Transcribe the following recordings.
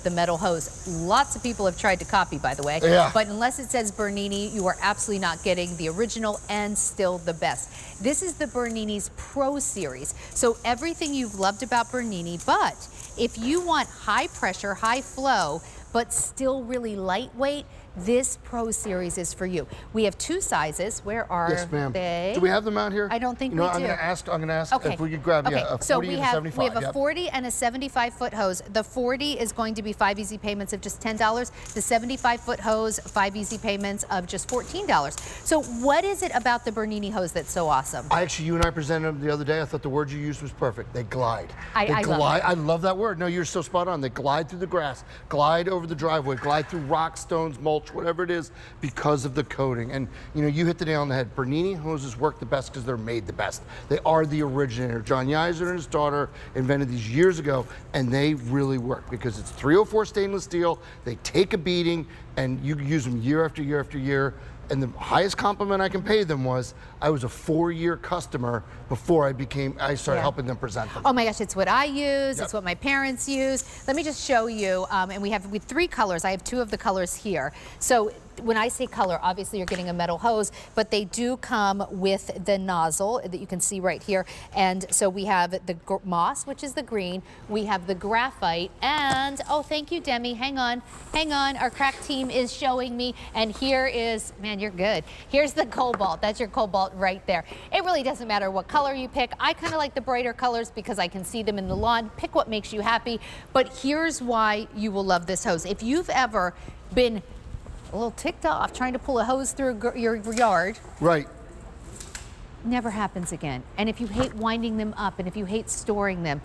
the metal hose. Lots of people have tried to copy, by the way. Yeah. But unless it says Bernini, you are absolutely not getting the original and still the best. This is the Bernini's Pro Series. So everything you've loved about Bernini, but if you want high pressure, high flow, but still really lightweight, this Pro Series is for you. We have 2 sizes. Where are yes, ma'am. they? Do we have them out here? I don't think you know, we do. I'm gonna ask Okay. if we could grab a 40 so and a 75. we have a 40 and a 75-foot hose. The 40 is going to be 5 easy payments of just $10. The 75-foot hose, 5 easy payments of just $14. So what is it about the Bernini hose that's so awesome? You and I presented them the other day. I thought the word you used was perfect. They glide. I glide. love it. I love that word. No, you're so spot on. They glide through the grass, glide over the driveway, glide through rocks, stones, mulch, whatever it is, because of the coating. And you know, you hit the nail on the head. Bernini hoses work the best because they're made the best. They are the originator. John Yeiser and his daughter invented these years ago, and they really work because it's 304 stainless steel. They take a beating, and you use them year after year after year. And the highest compliment I can pay them was I was a 4-year customer before I started helping them present them. Oh my gosh, it's what I use, Yep. it's what my parents use. Let me just show you, and we have 3 colors. I have 2 of the colors here. So when I say color, obviously you're getting a metal hose, but they do come with the nozzle that you can see right here. And so we have the moss, which is the green. We have the graphite, and oh, thank you, Demi. Hang on. Our crack team is showing me, and here is, man, you're good. Here's the cobalt. That's your cobalt right there. It really doesn't matter what color you pick. I kind of like the brighter colors because I can see them in the lawn. Pick what makes you happy. But here's why you will love this hose. If you've ever been a little ticked off trying to pull a hose through your yard. Right. Never happens again. And if you hate winding them up and if you hate storing them,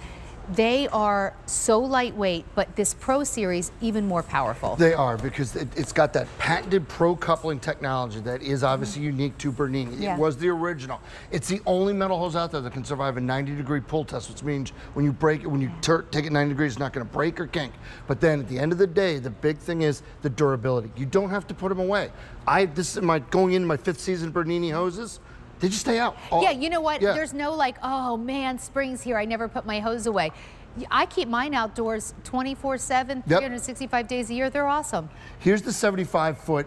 they are so lightweight, but this Pro Series even more powerful. They are, because it's got that patented pro coupling technology that is obviously unique to Bernini. Yeah. It was the original. It's the only metal hose out there that can survive a 90-degree pull test, which means when you break it, when you take it 90 degrees, it's not going to break or kink. But then at the end of the day, the big thing is the durability. You don't have to put them away. This is going into my 5th season Bernini hoses. They just stay out. Yeah, you know what? Yeah. There's no like, oh man, spring's here, I never put my hose away. I keep mine outdoors 24/7, 365 days a year. They're awesome. Here's the 75-foot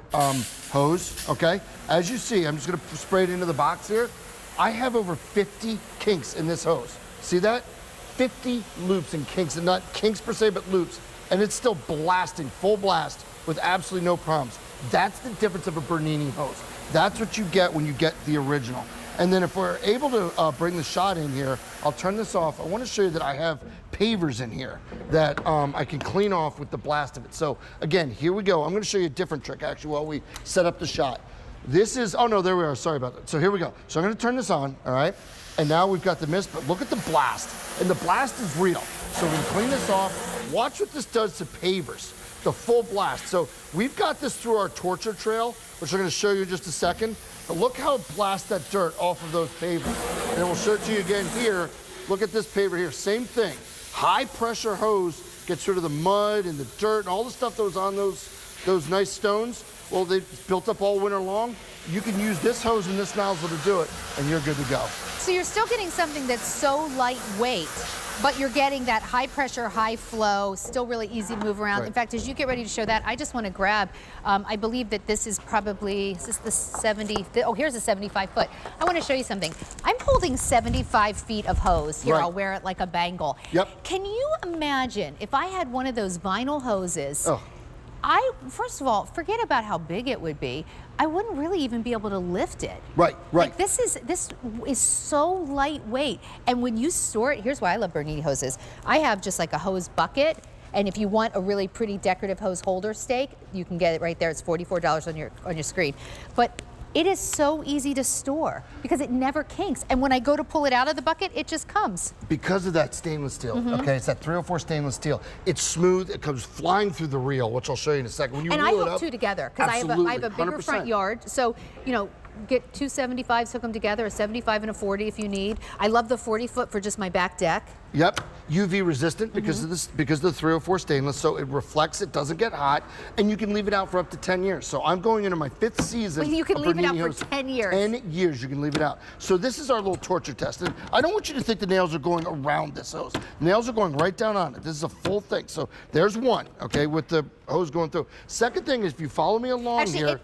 hose, okay? As you see, I'm just gonna spray it into the box here. I have over 50 kinks in this hose. See that? 50 loops and kinks, and not kinks per se, but loops. And it's still blasting, full blast, with absolutely no problems. That's the difference of a Bernini hose. That's what you get when you get the original. And then if we're able to bring the shot in here, I'll turn this off. I want to show you that I have pavers in here that I can clean off with the blast of it. So again, here we go. I'm going to show you a different trick actually while we set up the shot. This is, oh no, there we are. Sorry about that. So here we go. So I'm going to turn this on, all right? And now we've got the mist, but look at the blast. And the blast is real. So we clean this off. Watch what this does to pavers. The full blast. So we've got this through our torture trail, which I'm going to show you in just a second. But look how it blasts that dirt off of those pavers. And we'll show it to you again here. Look at this paver here. Same thing. High pressure hose gets rid of the mud and the dirt and all the stuff that was on those nice stones. Well, they built up all winter long. You can use this hose and this nozzle to do it, and you're good to go. So you're still getting something that's so lightweight, but you're getting that high pressure, high flow, still really easy to move around. Right. In fact, as you get ready to show that, I just want to grab, I believe that this is probably, is this the 70, oh, here's a 75 foot. I want to show you something. I'm holding 75 feet of hose. Here, Right. I'll wear it like a bangle. Yep. Can you imagine if I had one of those vinyl hoses? Oh. First of all, forget about how big it would be. I wouldn't really even be able to lift it. Right, right. Like this is so lightweight. And when you store it, here's why I love Bernini hoses. I have just like a hose bucket. And if you want a really pretty decorative hose holder stake, you can get it right there. It's $44 on your screen. But it is so easy to store because it never kinks. And when I go to pull it out of the bucket, it just comes. Because of that stainless steel, okay, it's that 304 stainless steel. It's smooth, it comes flying through the reel, which I'll show you in a second. When you And reel I it hook up, 2 together because I have a bigger 100%. front yard. So, you know, get 2 75s, hook them together, a 75 and a 40 if you need. I love the 40 foot for just my back deck. Yep. UV resistant because of this, because of the 304 stainless, so it reflects, it doesn't get hot, and you can leave it out for up to 10 years. So I'm going into my 5th season. Well, you can of leave it Bernini out hose. for 10 years. 10 years you can leave it out. So this is our little torture test. And I don't want you to think the nails are going around this hose. Nails are going right down on it. This is a full thing. So there's one, okay, with the hose going through. Second thing is, if you follow me along here.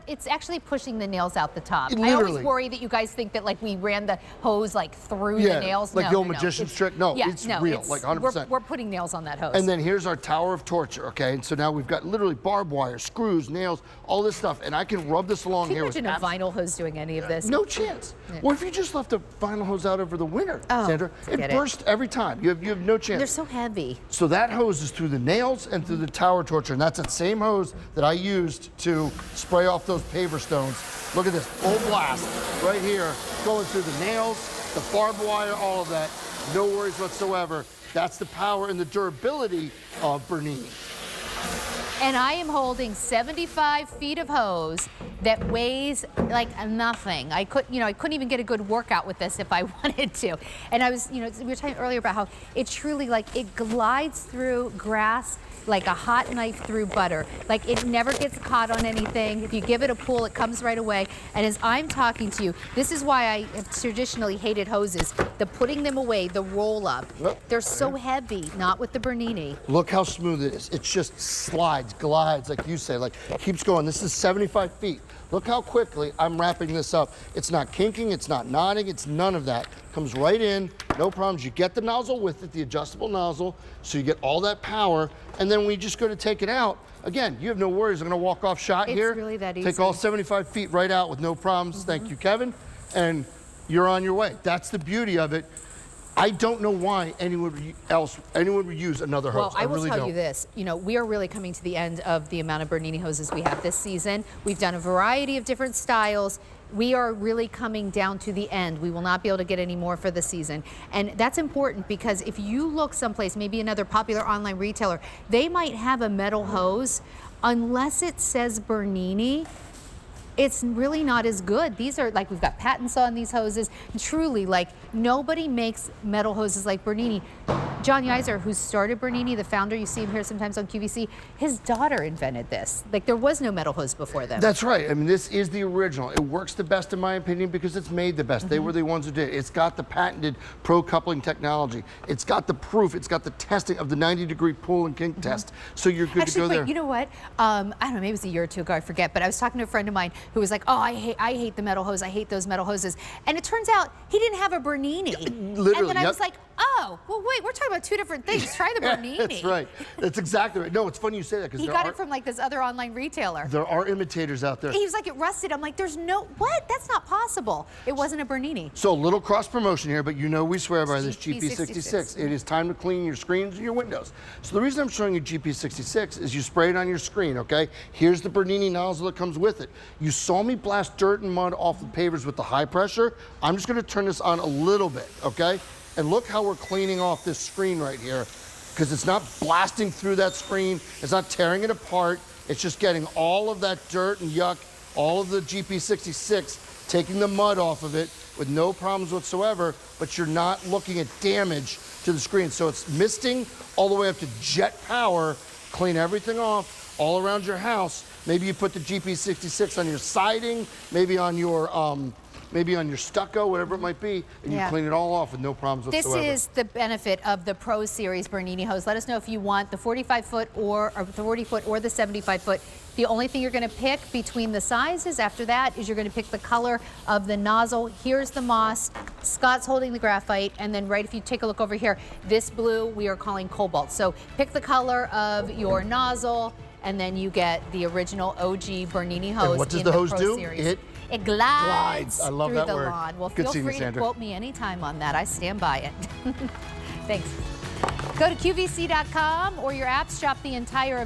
It's actually pushing the nails out the top. Literally. I always worry that you guys think that like we ran the hose like through the nails. Like no, the old no, magician's trick. No, yeah, it's real, like 100%. We're putting nails on that hose. And then here's our tower of torture, okay? And so now we've got literally barbed wire, screws, nails, all this stuff, and I can rub this along Can here. you imagine a vinyl hose doing any of this? No chance. Yeah. Or if you just left a vinyl hose out over the winter, Oh, Sandra, it bursts every time. You have no chance. They're so heavy. So that hose is through the nails and through the tower torture, and that's that same hose that I used to spray off those paver stones. Look at this, full blast right here, going through the nails, the barbed wire, all of that. No worries whatsoever. That's the power and the durability of Bernini. And I am holding 75 feet of hose that weighs like nothing. I couldn't even get a good workout with this if I wanted to. And I was, we were talking earlier about how it truly, like, it glides through grass like a hot knife through butter. Like, it never gets caught on anything. If you give it a pull, it comes right away. And as I'm talking to you, this is why I have traditionally hated hoses. The putting them away, the roll up. They're so heavy, not with the Bernini. Look how smooth it is. It just slides, glides, like you say, like keeps going. This is 75 feet. Look how quickly I'm wrapping this up. It's not kinking, it's not knotting, it's none of that. Comes right in, no problems. You get the nozzle with it, the adjustable nozzle, so you get all that power. And then when you just go to take it out, again, you have no worries. I'm gonna walk off shot here. It's really that easy. Take all 75 feet right out with no problems. Thank you, Kevin. And you're on your way. That's the beauty of it. I don't know why anyone would use another hose. Well, I will really tell don't. you this, we are really coming to the end of the amount of Bernini hoses we have this season. We've done a variety of different styles. We are really coming down to the end. We will not be able to get any more for the season. And that's important because if you look someplace, maybe another popular online retailer, they might have a metal hose. Unless it says Bernini, it's really not as good. These are, like, we've got patents on these hoses. Truly, like, nobody makes metal hoses like Bernini. John Yeiser, who started Bernini, the founder, you see him here sometimes on QVC, his daughter invented this. Like, there was no metal hose before them. That's right. I mean, this is the original. It works the best, in my opinion, because it's made the best. They were the ones who did it. It's got the patented pro coupling technology. It's got the proof. It's got the testing of the 90-degree pull and kink test. So you're good to go there. You know what? I don't know, maybe it was a year or two ago, I forget, but I was talking to a friend of mine who was like, oh, I hate the metal hose. I hate those metal hoses. And it turns out he didn't have a Bernini. Literally, and then I was like, oh, well, wait, we're talking about two different things. Try the Bernini. That's right. That's exactly right. No, it's funny you say that because he got it from like this other online retailer. There are imitators out there. He was like, it rusted. I'm like, there's no, what? That's not possible. It wasn't a Bernini. So a little cross promotion here, but we swear by this GP66. It is time to clean your screens and your windows. So the reason I'm showing you GP66 is you spray it on your screen, okay? Here's the Bernini nozzle that comes with it. You saw me blast dirt and mud off the pavers with the high pressure. I'm just gonna turn this on a little bit, okay? And look how we're cleaning off this screen right here, because it's not blasting through that screen, it's not tearing it apart, it's just getting all of that dirt and yuck, all of the GP66, taking the mud off of it with no problems whatsoever, but you're not looking at damage to the screen. So it's misting all the way up to jet power, clean everything off all around your house. Maybe you put the GP66 on your siding, maybe on your stucco, whatever it might be, and you clean it all off with no problems whatsoever. This is the benefit of the Pro Series Bernini hose. Let us know if you want the 45-foot or the 40-foot or the 75-foot. The only thing you're going to pick between the sizes after that is you're going to pick the color of the nozzle. Here's the moss. Scott's holding the graphite. And then if you take a look over here, this blue we are calling cobalt. So pick the color of your nozzle, and then you get the original OG Bernini hose. And what does the hose do? Series. It glides I love through that the word. lawn. Well, Good feel seeing you, free to Sandra. quote me anytime on that. I stand by it. Thanks. Go to QVC.com or your apps, shop the entire